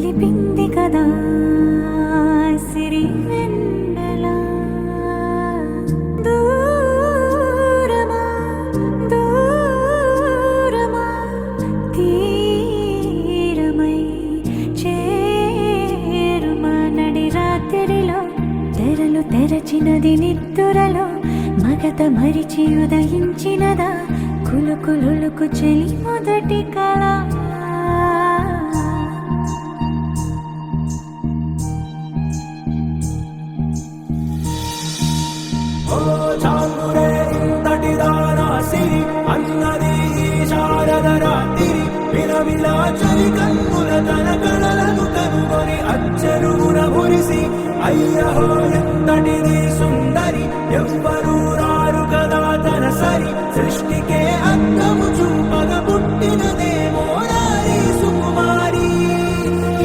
తెలిపింది కదా సిరి వెన్నెల దూరమా దూరమా తీరమై చేరుమా నడి రాత్రిలో తెరలు తెరచినది నిద్దురలో మగత మరిచి ఉదయించినదా కులుకులుకు చెలి మొదటి కళ అన్నది శారద రాత్రి విలవిలా చలి కన్నుల తన కళలను కనుగొని అచ్చరున మురిసి అయ్యహో ఎంతటిది సుందరి ఎవ్వరూ రారు కదా తన సరి సృష్టికే అర్థము చూపగ పుట్టినదేమో నారీ సుకుమారి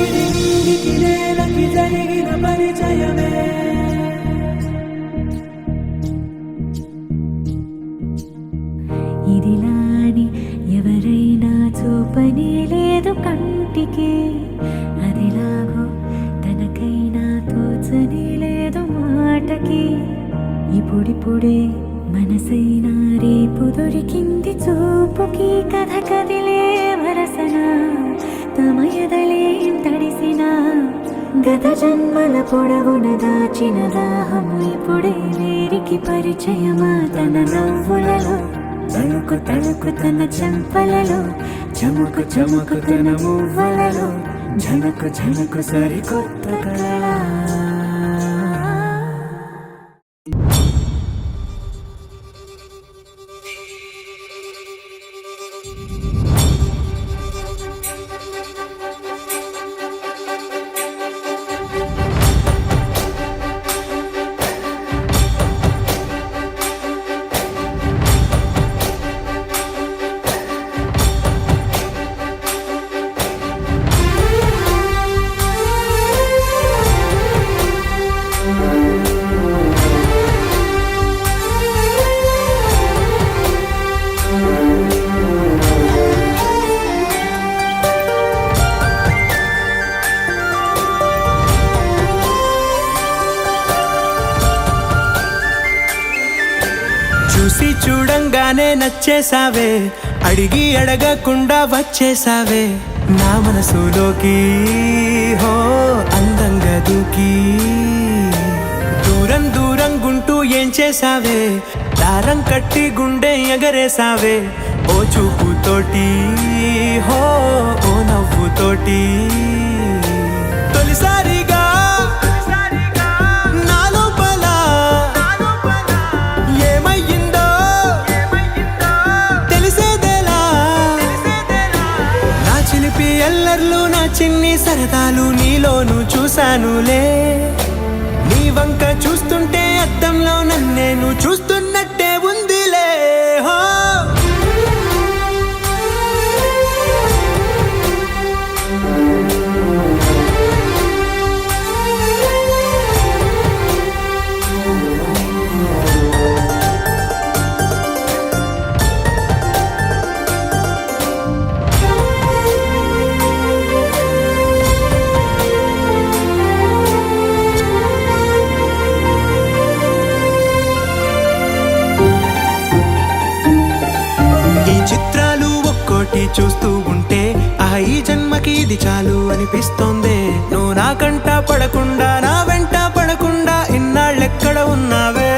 ఇది నీకి నేలకి జరిగిన పరిచయమే ఇదిలాని ఎవరైనా చూపనే లేదు కంటికి అదిలాగో తనకైనా తోచనే లేదు మాటకి ఇప్పుడిప్పుడే మనసైనా రేపు దొరికింది చూపుకి కథ కదిలే వరసన తమ ఎదలే తడిసిన గత జన్మల పొడవున దాచిన దాహము ఇప్పుడే వీరికి పరిచయమా తన నవ్వులలో తణుకు తణుకు తన చెంపలలో చముకు చముకు తన మువ్వలలో ఝనకు ఝనకు సరికొత్త కళ చూసి చూడంగానే నచ్చేసావే అడిగి అడగకుండా వచ్చేసావే నా మనసులోకి హో అందంగా దూకి దూరం దూరం గుంటూ ఏం చేసావే దారం కట్టి గుండె ఎగరేసావే ఓ చూపుతోటి హో ఓ నవ్వుతోటి తొలిసారిగా ఎల్లర్లు నా చిన్ని సరదాలు నీలోను చూశానులే నీ వంక చూస్తుంటే అద్దంలో నన్నేను చూస్తున్నట్టే ఉందిలే హో చూస్తూ ఉంటే ఈ జన్మకి ఇది చాలు అనిపిస్తోంది నువ్వు నా కంట పడకుండా నా వెంట పడకుండా ఇన్నాళ్ళెక్కడ ఉన్నావే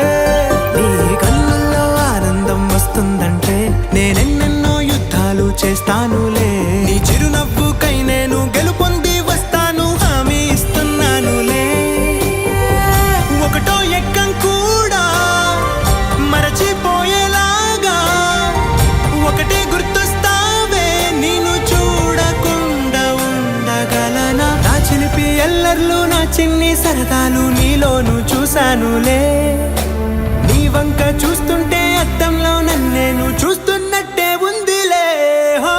నీ కన్నుల్లో ఆనందం వస్తుందంటే నేనెన్నెన్నో యుద్ధాలు చేస్తానులే నీ చిరునవ్వుకై నేను గెలుపొంది వస్తాను హామీ ఇస్తున్నానులే ఒకటో ఎక్కం కూడా మరచిపోయేలాగా ఒకటే గుర్తొస్తా ఎల్లర్లు నా చిన్ని సరదాలు నీలోను చూశానులే నీ వంక చూస్తుంటే అద్దంలో నన్నేను చూస్తున్నట్టే ఉందిలే హో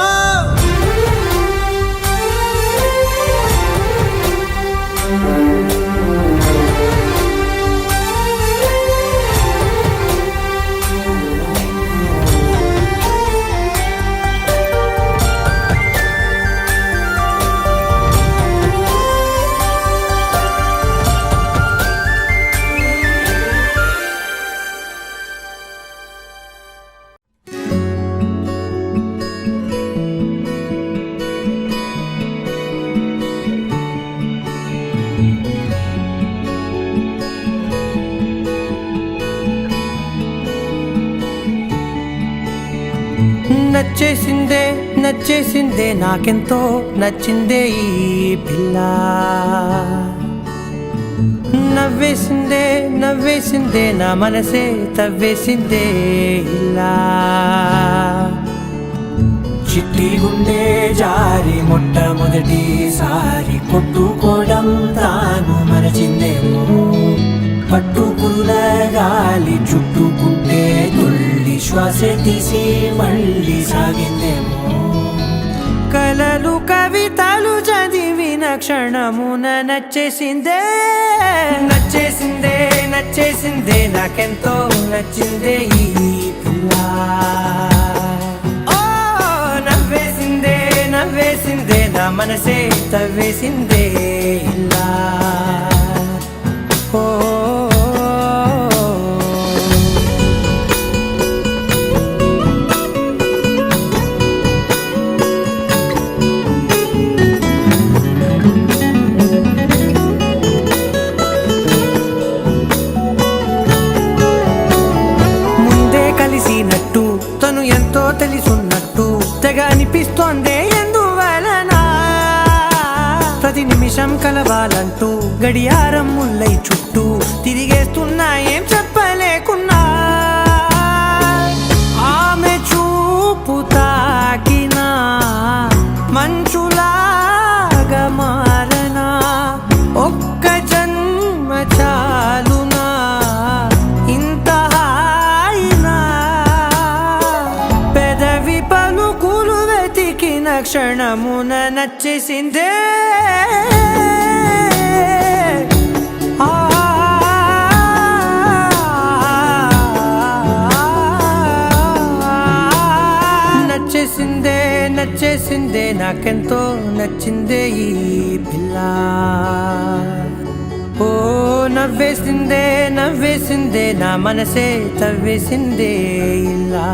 నచ్చేసిందే నచ్చేసిందే నాకెంతో నచ్చిందే ఈ పిల్ల నవ్వేసిందే నవ్వేసిందే నా మనసే తవ్వేసిందే ఇలా చిట్టి గుండె జారి మొట్టమొదటిసారి కొట్టుకోవడం తాను మరచిందేమో పట్టుకున్న గాలి చుట్టుకుంటే తుల్లి శ్వాస తీసి మళ్ళీ సాగిందేమో కలలు కవితలు చదివిన క్షణమున నచ్చేసిందే నచ్చేసిందే నచ్చేసిందే నాకెంతో నచ్చిందే ఈ పిల్ల నవ్వేసిందే నవ్వేసిందే నా మనసే తవ్వేసిందే ఇలా ఓ కలిసినట్టు తను ఎంతో తెలుసున్నట్టు తెగ అనిపిస్తోందే ఎందువలన ప్రతి నిమిషం కలవాలంటూ గడియారం ముల్లై చుట్టూ తిరిగేస్తున్నా ఏం చెప్పలేకున్నా ఆమె చూపు తాకినా మంచులాగా మారనా ఒక్క జన్మ చాలునా ఇంత క్షణమున నచ్చేసిందే నచ్చేసిందే నచ్చేసిందే నాకెంతో నచ్చిందే ఈ పిల్ల ఓ నవ్వేసిందే నవ్వేసిందే నా మనసే తవ్వేసిందే ఇలా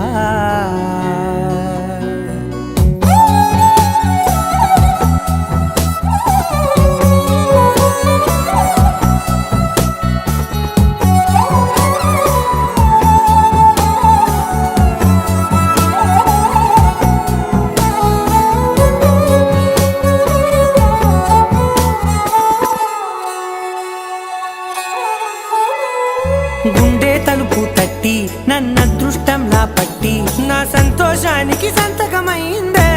గుండె తలుపు తట్టి నన్న అదృష్టంలా పట్టి నా సంతోషానికి సంతకమైందే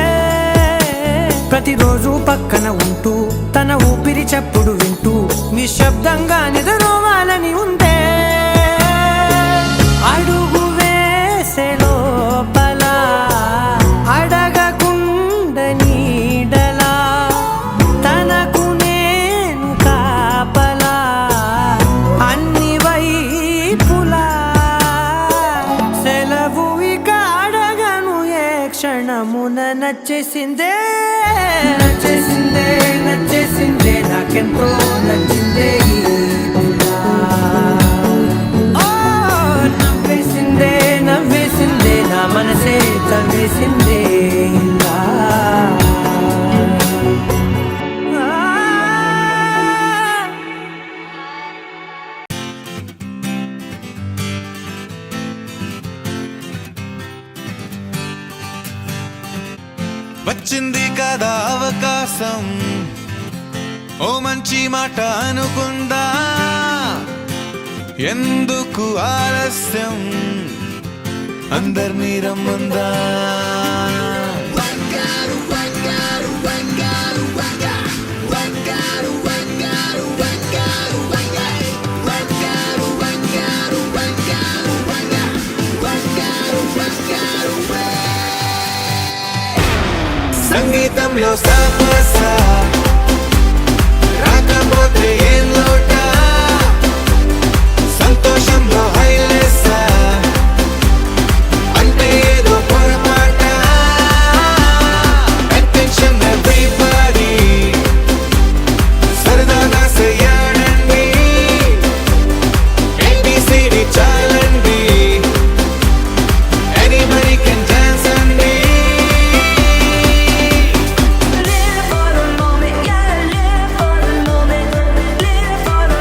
ప్రతిరోజు పక్కన ఉంటూ తన ఊపిరి చప్పుడు వింటూ నిశ్శబ్దంగా నిద్రోవాలని ఉందే అడుగు వేసే లోపల అడగకుండా నీడలా తనకు నేను కాపలా అన్ని వైపులా సెలవు ఇక అడగను ఏ క్షణమున నచ్చేసిందే నచ్చేసిందే నచ్చేసిందే నాకెంతో నచ్చిందే ఈ పిల్ల నవ్వేసిందే నవ్వేసిందే నా మనసే తవ్వేసిందే ఇలా వచ్చింది కదా అవకాశం ఓ మంచి మాట అనుకుందా ఎందుకు ఆలస్యం అందర్నీ రమ్మందా సంగీతంలో సాపసా రాకపోతే ఏం లోట సంతోషంలో హైలెస్సా అంటే ఏదో పొరపాట అటెన్షన్ ఎవ్రీబడీ సరదాగా చేయాలండి ABCD చాలండి anybody can dance అండి Live for the moment, yeah, live for the moment, live for the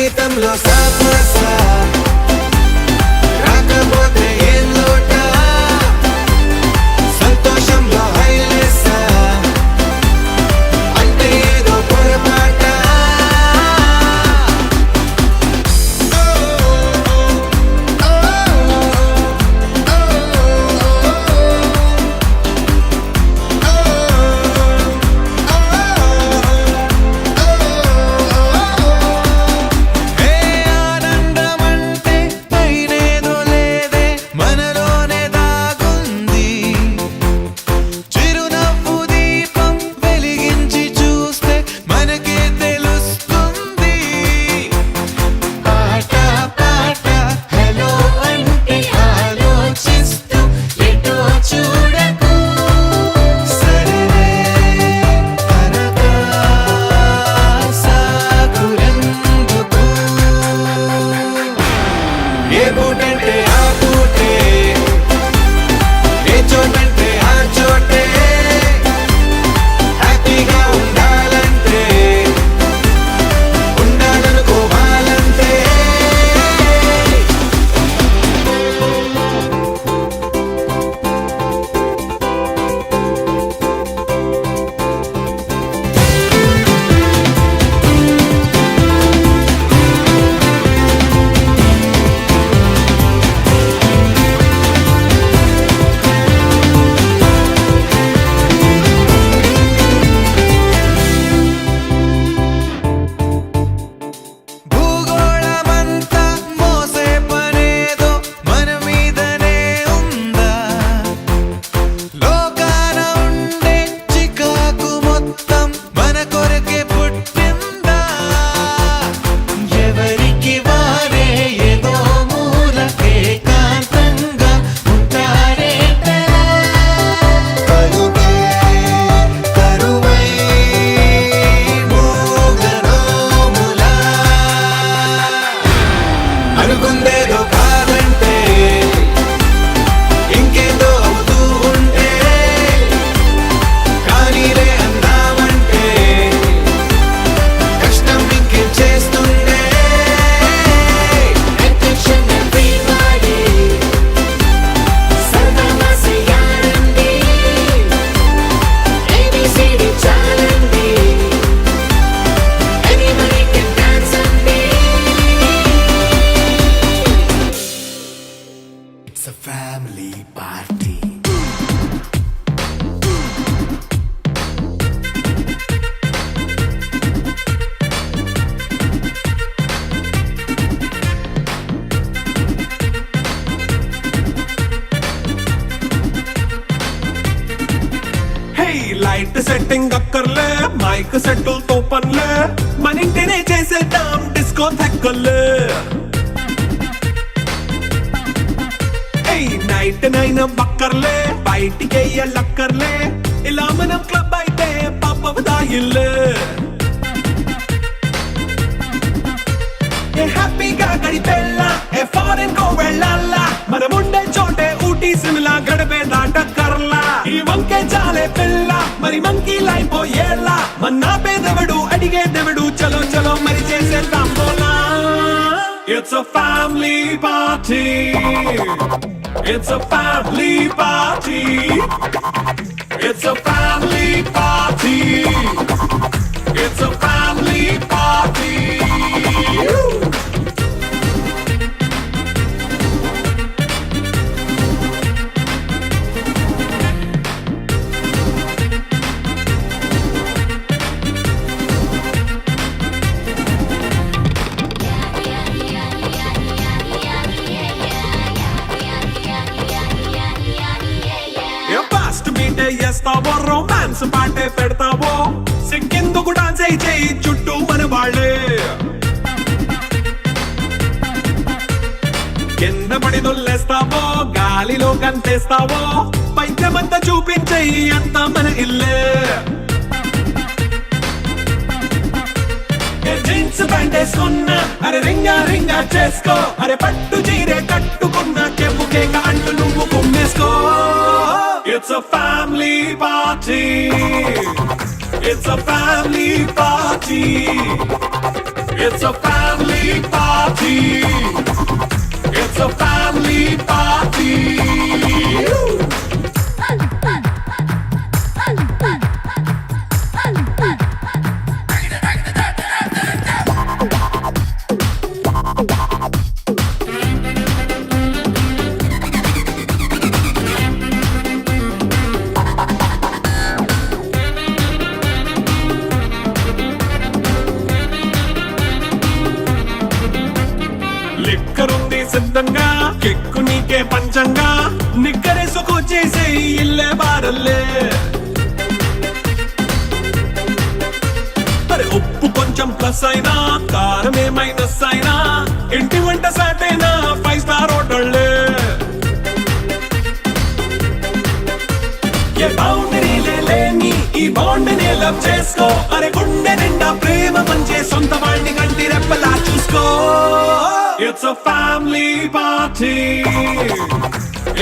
సంగీతంలో సాపస రాకపోతే ఏం లోట సంతోషంలో హైలెస్స అంటే ఏదో పొరపాట ఏ ఆనందమంటే పైనేదో లేదే మనలోనే దాగుంది చిరునవ్వు దీపం వెలిగించి చూస్తే మనకే తెలుస్తుంది ఆట పాట హలో అంటే ఆలోచిస్తూ ఎటో చూడకు సరే తనగా సాగురెందుకు ఏ పూటంటే ఆ పూటే ఏ చోటంటే ఆ చోటే హ్యాపీగా ఉండాలంటే ఉండాలనుకోవాలంటే భూగోళమంతా మోసే పనేదో మన మీదనే ఉందా లోకాన ఉండే చికాకు మొత్తం మన కొరకే పుట్టిందా ఎవరికి వారే ఏదో మూల ఏకాంతంగా ఉంటారే కరువై మోగనోములా అనుకుందేదో కాదంటే ఇంకేదో అవుతూ ఉంటే కానీలే అందామంటే కష్టం ఇంకేం చేస్తుండే Attention everybody, సరదాగా చేయాలండి, ABCD చాలండి, anybody can dance అండి. It's a family party. Hey light setting అక్కర్లే మైక్ సెట్టులతో పనులే మన ఇంటినే చేసేద్దాం డిస్కో థెక్కలే నైట్ నైన్ బక్కర్లే బయటికి వెయ్యలక్కర్లే ఇలా మనం క్లబ్ అయితే పాపదాయిల్లే ఏ హ్యాపీగా గడిపెళ్ళా ఏ ఫారెన్ కో వెళ్ళాలా మనం ఉండే చోటే ఊటీ సిమ్లా గడిపే దాటక్కర్లా ఈ వంకే చాలే పిల్ల మరి మంకీ లైపోయేలా మన్నా పేదెవడు అడిగేదెవడు చలో చలో మరి చేసేద్దాం బోలా It's a family party. It's a family party. It's a family party. It's a family party. Fast మీటే చేస్తావో రొమాన్స్ పాటే పెడతావో సిక్కిందుకు డాన్స్ అయి చేయి చుట్టూ మన వాళ్ళే కింద పడి దొల్లేస్తావో గాలిలో కంతేస్తావో పైద్యమంతా చూపించేయి అంతా మన ఇల్లే జీన్స్ ప్యాంట్ వేసుకున్నా అరే రింగా రింగా చేసుకో అరే పట్టు చీరే కట్టుకున్నా చెప్పుకే అంటూ నువ్వు కుమ్మేసుకో It's a family party. It's a family party. It's a family party. It's a family party. లిక్కరుంది సిద్ధంగా కెక్కు నీకే పంచంగా నిక్కరేసుకు చేసే ఇల్లే బారల్లే అరే ఉప్పు కొంచెం ప్లస్ అయినా కారమే మైనస్ అయినా ఇంటి వంట సాట్ అయినా 5 స్టార్ హోటళ్ళే ఏ బౌండరీ లేని ఈ బాండ్ ని లవ్ చేసుకో అరే గుండె నిండా ప్రేమ పంచే సొంత వాడిని కంటి రెప్పలా చూసుకో It's a family party.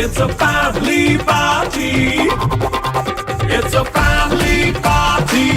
It's a family party. It's a family party.